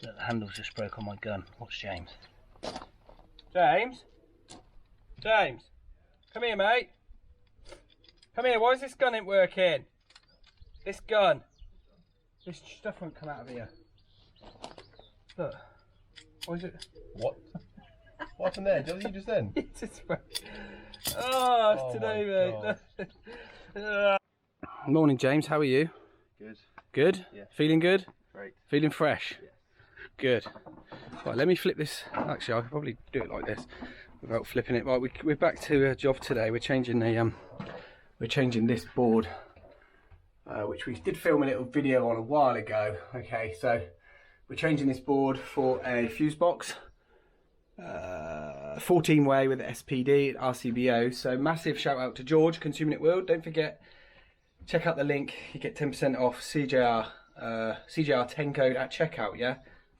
The handle's just broke on my gun. Watch James. James? James? Come here, mate. Come here, why is this gun ain't working? This gun. This stuff won't come out of here. Look. What is it? What? What happened there? What did you just then? It's just oh, it's today, mate. Morning, James. How are you? Good. Good? Yeah. Feeling good? Great. Feeling fresh? Yes. Good. Right, let me flip this. Actually, I could probably do it like this without flipping it. Right, we're back to a job today. We're changing this board, which we did film a little video on a while ago. Okay, so we're changing this board for a fuse box, 14 way with SPD RCBO. So massive shout out to George, Consuming It World. Don't forget, check out the link. You get 10% off CJR 10 code at checkout. Yeah,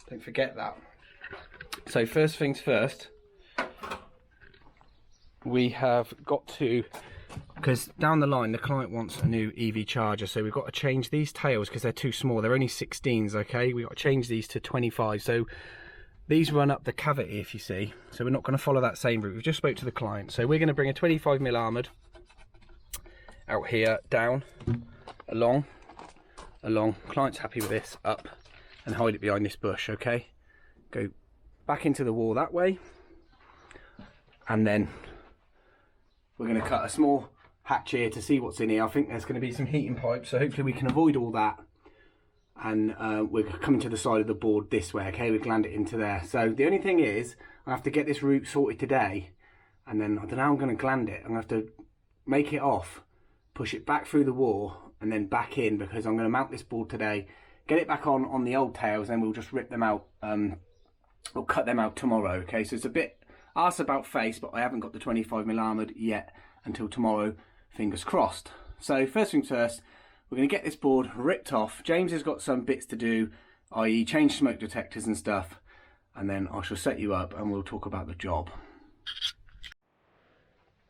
don't forget that. So first things first, we have got to, because down the line the client wants a new EV charger, so we've got to change these tails because they're too small. They're only 16s. Okay, we've got to change these to 25. So these run up the cavity, if you see. So we're not going to follow that same route. We've just spoke to the client, so we're going to bring a 25mm armoured out here, down, along. Client's happy with this, up, and hide it behind this bush. Okay, go back into the wall that way, and then we're going to cut a small hatch here to see what's in here. I think there's going to be some heating pipes, so hopefully we can avoid all that. And we're coming to the side of the board this way. Okay, we've landed it into there. So the only thing is, I have to get this route sorted today, and then I don't know how I'm going to gland it. I'm going to have to make it off, push it back through the wall, and then back in, because I'm going to mount this board today, get it back on the old tails, and then we'll just rip them out. We'll cut them out tomorrow. Okay, so it's a bit arse about face, but I haven't got the 25mm armoured yet until tomorrow, fingers crossed. So first things first, we're going to get this board ripped off. James has got some bits to do, i.e. change smoke detectors and stuff, and then I shall set you up and we'll talk about the job.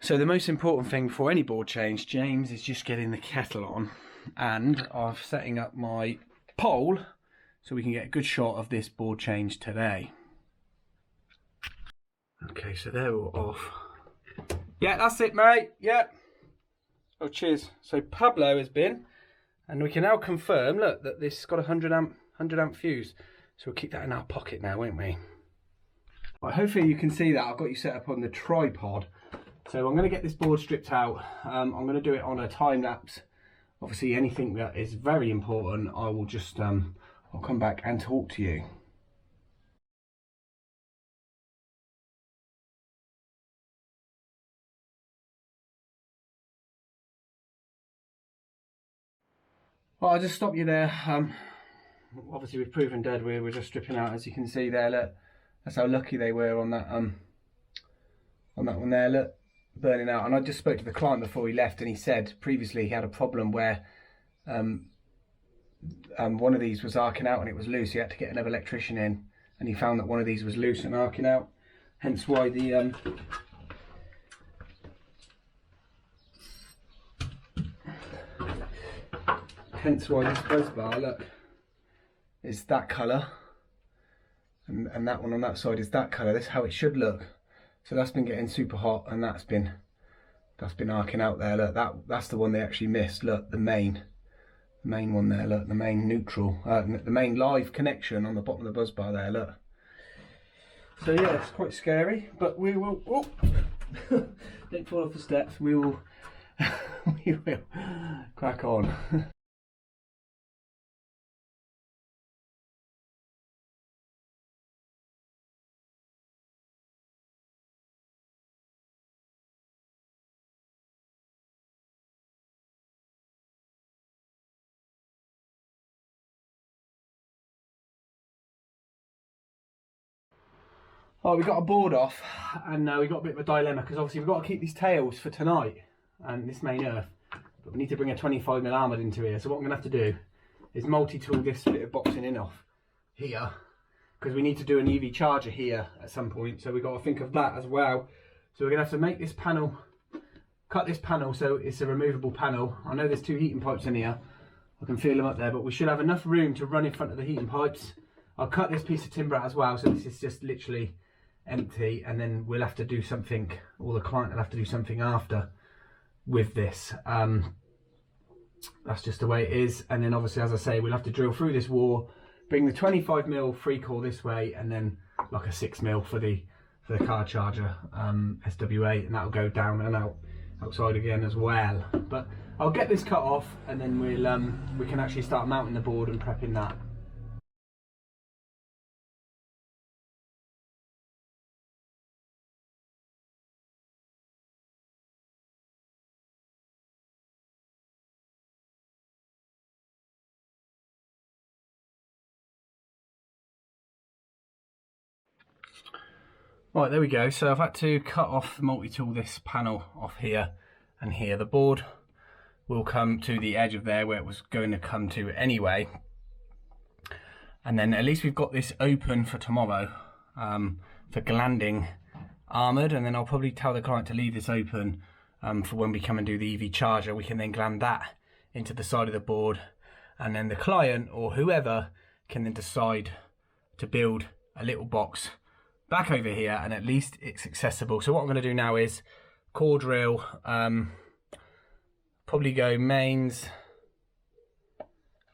So the most important thing for any board change, James, is just getting the kettle on, and I'm setting up my pole so we can get a good shot of this board change today. Okay, so they're all off. Yeah, that's it, mate. Yeah. Oh, cheers. So Pablo has been, and we can now confirm, look, that this has got a 100 amp fuse. So we'll keep that in our pocket now, won't we? Right, hopefully you can see that. I've got you set up on the tripod. So I'm going to get this board stripped out. I'm going to do it on a time lapse. Obviously, anything that is very important, I will just, I'll come back and talk to you. Well, I'll just stop you there. Obviously we've proven dead. We're just stripping out, as you can see there. Look, that's how lucky they were on that one there. Look, burning out. And I just spoke to the client before he left, and he said previously he had a problem where one of these was arcing out and it was loose. He had to get another electrician in, and he found that one of these was loose and arcing out. Hence why the this buzz bar, look, is that colour, and that one on that side is that colour. That's how it should look. So that's been getting super hot, and that's been arcing out there. Look, that's the one they actually missed. Look, the main one there. Look, the main neutral, the main live connection on the bottom of the buzz bar there. Look. So yeah, it's quite scary, but we will. Oh, don't fall off the steps. We will. We will crack on. Oh, we got a board off, and we got a bit of a dilemma, because obviously we've got to keep these tails for tonight and this main earth, but we need to bring a 25mm armoured into here. So what I'm going to have to do is multi-tool this bit of boxing in off here, because we need to do an EV charger here at some point, so we've got to think of that as well. So we're going to have to make this panel, cut this panel so it's a removable panel. I know there's two heating pipes in here, I can feel them up there, but we should have enough room to run in front of the heating pipes. I'll cut this piece of timber out as well, so this is just literally empty, and then we'll have to do something, or the client will have to do something after with this. That's just the way it is. And then obviously, as I say, we'll have to drill through this wall, bring the 25mm 3-core this way, and then like a 6mm for the car charger SWA, and that'll go down and outside again as well. But I'll get this cut off, and then we can actually start mounting the board and prepping that. Right, there we go. So I've had to cut off the multi-tool, this panel off here and here. The board will come to the edge of there where it was going to come to anyway. And then at least we've got this open for tomorrow for glanding armoured. And then I'll probably tell the client to leave this open for when we come and do the EV charger. We can then gland that into the side of the board. And then the client or whoever can then decide to build a little box back over here, and at least it's accessible. So what I'm going to do now is core drill, probably go mains,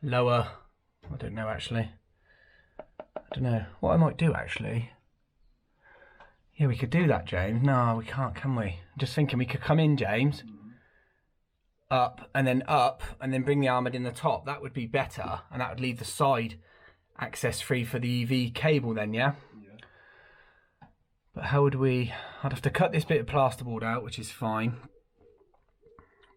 lower, I don't know actually, I don't know what I might do actually. Yeah, we could do that, James. No, we can't, can we? I'm just thinking we could come in, James, up and then bring the armoured in the top. That would be better, and that would leave the side access free for the EV cable then, yeah? But how would we... I'd have to cut this bit of plasterboard out, which is fine.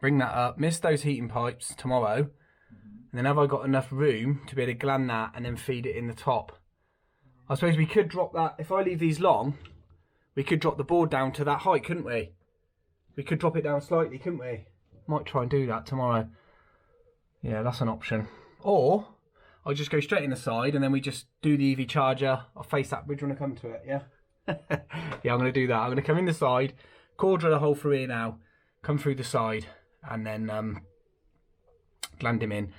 Bring that up, miss those heating pipes tomorrow. And then have I got enough room to be able to gland that and then feed it in the top? I suppose we could drop that, if I leave these long, we could drop the board down to that height, couldn't we? We could drop it down slightly, couldn't we? Might try and do that tomorrow. Yeah, that's an option. Or, I'll just go straight in the side and then we just do the EV charger. I'll face that bridge when I come to it, yeah? Yeah, I'm going to do that. I'm going to come in the side, core drill a hole through here now, come through the side, and then gland him in.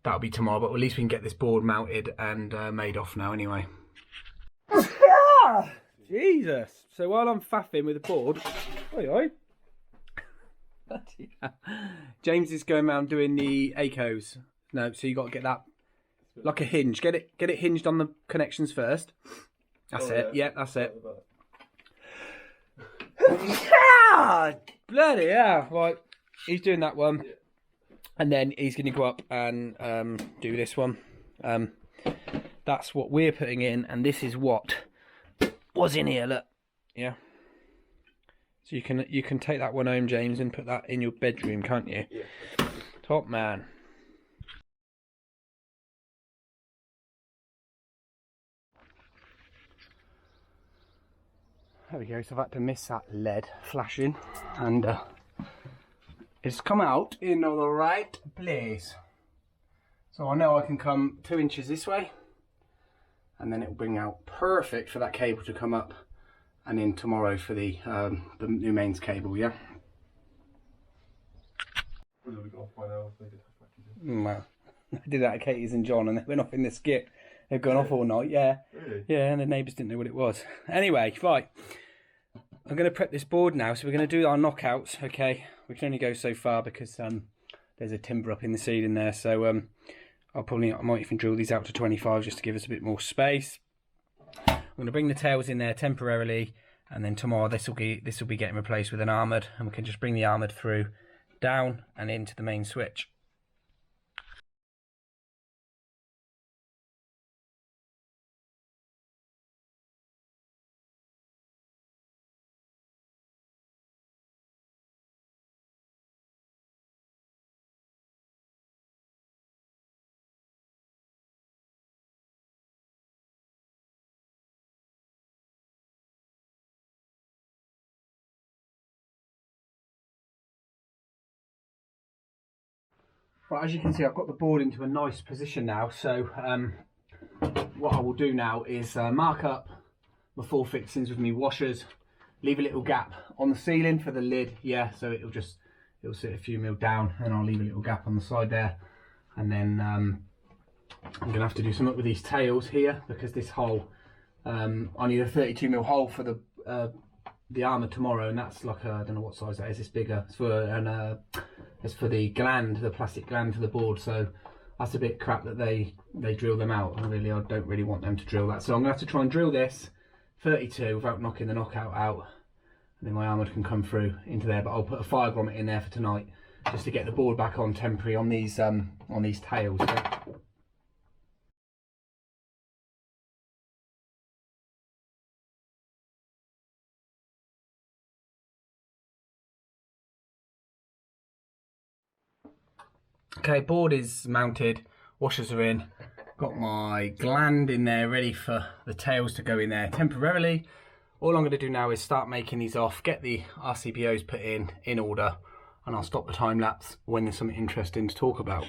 That'll be tomorrow, but at least we can get this board mounted and made off now anyway. Jesus! So while I'm faffing with the board, James is going around doing the ACOs. No, so you got to get that like a hinge. Get it hinged on the connections first. That's it. Yeah, that's it. Bloody hell! Right, he's doing that one, and then he's going to go up and do this one. That's what we're putting in, and this is what was in here. Look, yeah. So you can take that one home, James, and put that in your bedroom, can't you? Yeah. Top man. There we go, so I've had to miss that lead flashing, and it's come out in the right place. So I know I can come 2 inches this way, and then it will bring out perfect for that cable to come up and in tomorrow for the new mains cable, yeah? Well, I did that at Katie's and John, and they went off in the skip. They've gone off all night, yeah. Really? Yeah, and the neighbours didn't know what it was. Anyway, right. I'm going to prep this board now, so we're going to do our knockouts, okay? We can only go so far because there's a timber up in the ceiling there, so I might even drill these out to 25 just to give us a bit more space. I'm going to bring the tails in there temporarily, and then tomorrow this will be getting replaced with an armoured, and we can just bring the armoured through, down and into the main switch. Right, as you can see, I've got the board into a nice position now, so what I will do now is mark up my 4 fixings with my washers, leave a little gap on the ceiling for the lid, yeah, so it'll sit a few mil down, and I'll leave a little gap on the side there, and then I'm gonna have to do something with these tails here, because this hole, I need a 32mm hole for the armour tomorrow, and that's like I don't know what size that is. It's bigger. It's for the gland, the plastic gland for the board. So that's a bit crap that they drill them out. And really, I don't really want them to drill that. So I'm gonna have to try and drill this 32 without knocking the knockout out, and then my armour can come through into there. But I'll put a fire grommet in there for tonight, just to get the board back on temporary on these tails. Yeah. Okay, board is mounted, washers are in, got my gland in there ready for the tails to go in there temporarily. All I'm going to do now is start making these off, get the RCBOs put in order, and I'll stop the time lapse when there's something interesting to talk about.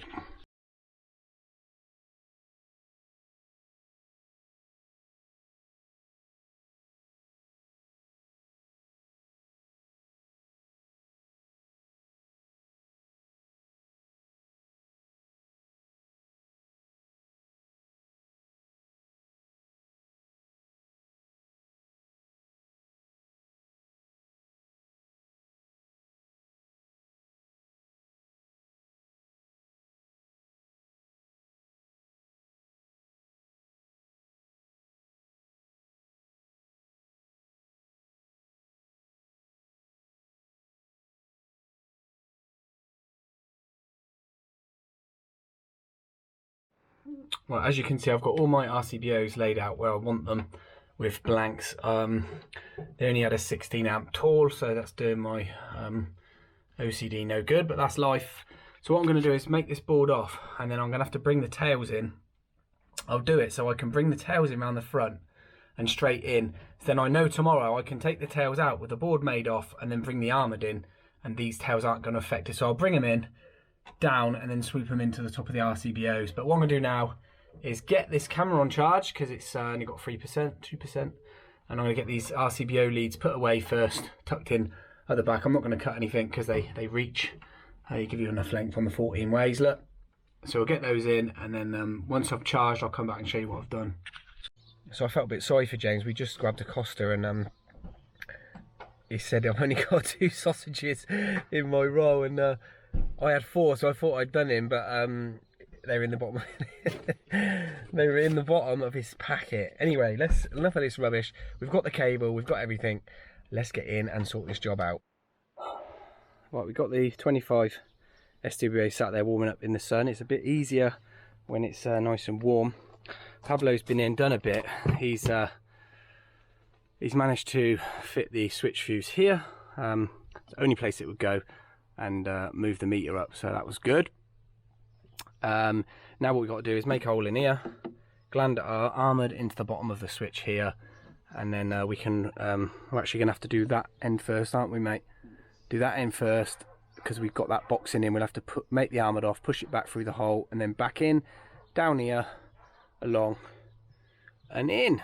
Well, as you can see, I've got all my RCBOs laid out where I want them with blanks. They only had a 16 amp tall, so that's doing my OCD no good, but that's life. So what I'm going to do is make this board off, and then I'm going to have to bring the tails in. I'll do it so I can bring the tails in around the front and straight in. So then I know tomorrow I can take the tails out with the board made off and then bring the armoured in, and these tails aren't going to affect it. So I'll bring them in, down, and then sweep them into the top of the RCBOs. But what I'm going to do now is get this camera on charge, because it's only got 3%, 2%, and I'm going to get these RCBO leads put away first, tucked in at the back. I'm not going to cut anything because they reach, they give you enough length on the 14 ways, look. So we'll get those in, and then once I've charged, I'll come back and show you what I've done. So I felt a bit sorry for James. We just grabbed a Costa, and he said I've only got 2 sausages in my roll, and I had 4, so I thought I'd done him, but they were in the bottom. They were in the bottom of his packet. Anyway, enough of this rubbish. We've got the cable, we've got everything. Let's get in and sort this job out. Right, we've got the 25 SWA sat there warming up in the sun. It's a bit easier when it's nice and warm. Pablo's been in, done a bit. He's managed to fit the switch fuse here. It's the only place it would go, and move the meter up, so that was good. Now what we've got to do is make a hole in here, gland are armoured into the bottom of the switch here, and then we can, we're actually going to have to do that end first, aren't we, mate? Do that end first, because we've got that box in. We'll have to make the armoured off, push it back through the hole, and then back in, down here, along, and in.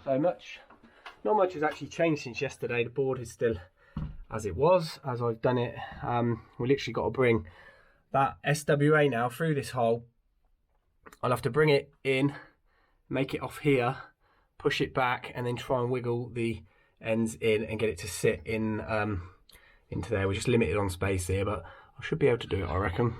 So not much has actually changed since yesterday. The board is still as it was, as I've done it. We literally got to bring that SWA now through this hole. I'll have to bring it in, make it off here, push it back, and then try and wiggle the ends in and get it to sit in into there. We're just limited on space here, but I should be able to do it, I reckon.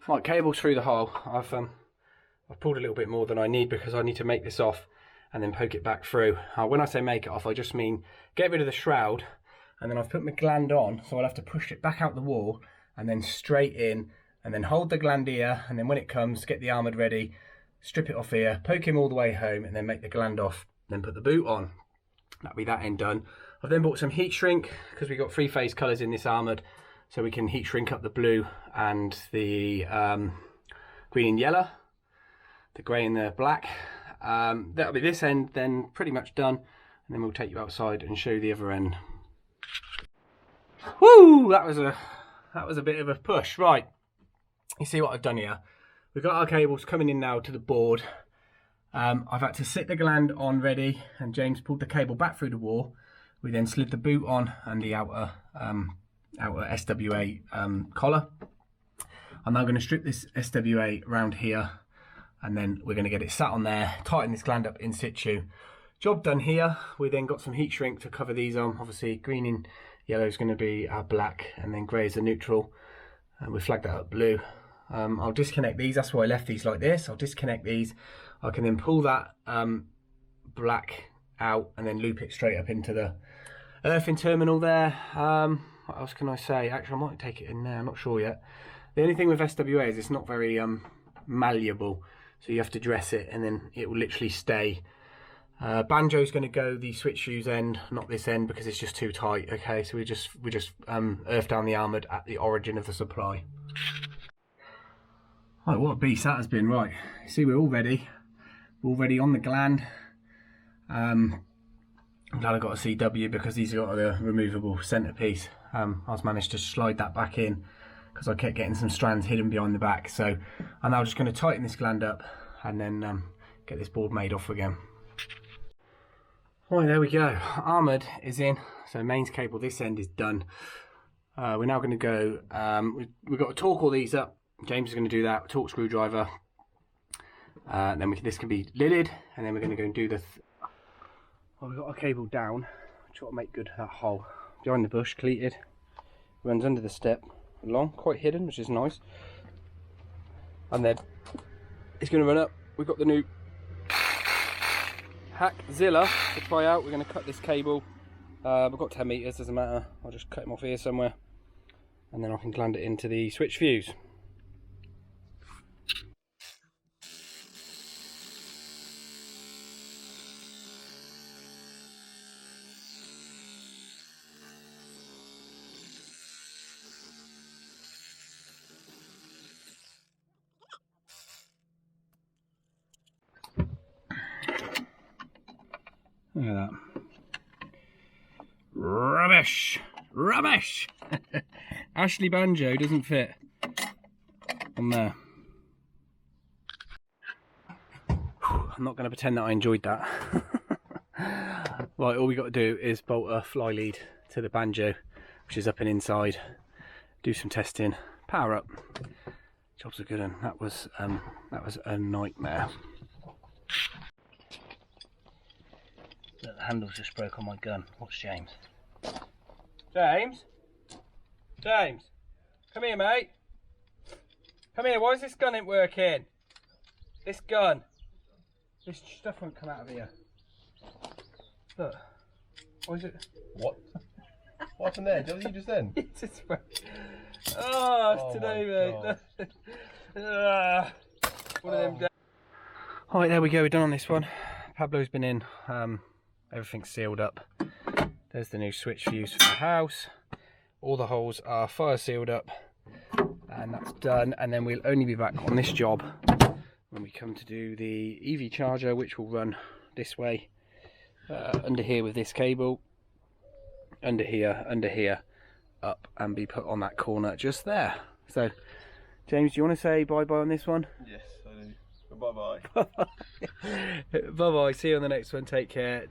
Right, cables through the hole. I've pulled a little bit more than I need, because I need to make this off and then poke it back through. When I say make it off, I just mean get rid of the shroud, and then I've put my gland on, so I'll have to push it back out the wall and then straight in, and then hold the gland here, and then when it comes, get the armoured ready, strip it off here, poke him all the way home, and then make the gland off, then put the boot on. That'll be that end done. I've then bought some heat shrink, because we've got 3-phase colours in this armoured, so we can heat shrink up the blue and the green and yellow, the grey and the black. That'll be this end then pretty much done, and then we'll take you outside and show you the other end. Woo! That was a bit of a push. Right, you see what I've done here. We've got our cables coming in now to the board. I've had to sit the gland on ready, and James pulled the cable back through the wall. We then slid the boot on and the outer SWA collar. I'm now going to strip this SWA around here, and then we're going to get it sat on there, tighten this gland up in situ. Job done here. We then got some heat shrink to cover these on. Obviously green and yellow is going to be our black, and then grey is the neutral, and we flagged that up blue. I'll disconnect these. That's why I left these like this. I'll disconnect these. I can then pull that black out and then loop it straight up into the earthing terminal there. What else can I say? Actually, I might take it in there, I'm not sure yet. The only thing with SWA is it's not very malleable, so you have to dress it and then it will literally stay. Banjo's going to go the switch fuse end, not this end, because it's just too tight. Okay, so we just earth down the armoured at the origin of the supply. Right, what a beast that has been. Right, see, we're all ready. We're all ready on the gland. I'm glad I got a CW because these got the removable centerpiece. I was managed to slide that back in because I kept getting some strands hidden behind the back. So I'm now just going to tighten this gland up and then get this board made off again. Right, there we go. Armoured is in. So mains cable this end is done. We're now going to go. We've got to torque all these up. James is going to do that. Torque screwdriver. Then this can be lidded, and then we're going to go and do the. Well, we've got our cable down. Try to make good that hole behind the bush, cleated. Runs under the step, along, quite hidden, which is nice. And then it's going to run up. We've got the new Hackzilla to try out. We're going to cut this cable. We've got 10 meters, doesn't matter. I'll just cut him off here somewhere, and then I can gland it into the switch fuse. Look at that. Rubbish! Rubbish! Ashley Banjo doesn't fit on there. I'm not going to pretend that I enjoyed that. Right, all we got to do is bolt a fly lead to the banjo, which is up and inside. Do some testing. Power up. Job's a good one. That was a nightmare. Look, the handle's just broke on my gun. Watch James. James? James? Come here, mate. Come here, why is this gun ain't working? This gun. This stuff won't come out of here. Look. What is it? What? What happened there? What did you just then? It's just oh, it's today, mate. One of them days. Alright, there we go, we're done on this one. Pablo's been in. Everything's sealed up. There's the new switch fuse for the house. All the holes are fire sealed up, and that's done. And then we'll only be back on this job when we come to do the EV charger, which will run this way, under here with this cable, under here, up, and be put on that corner just there. So, James, do you want to say bye-bye on this one? Yes, I do. Bye-bye. Bye-bye. See you on the next one. Take care.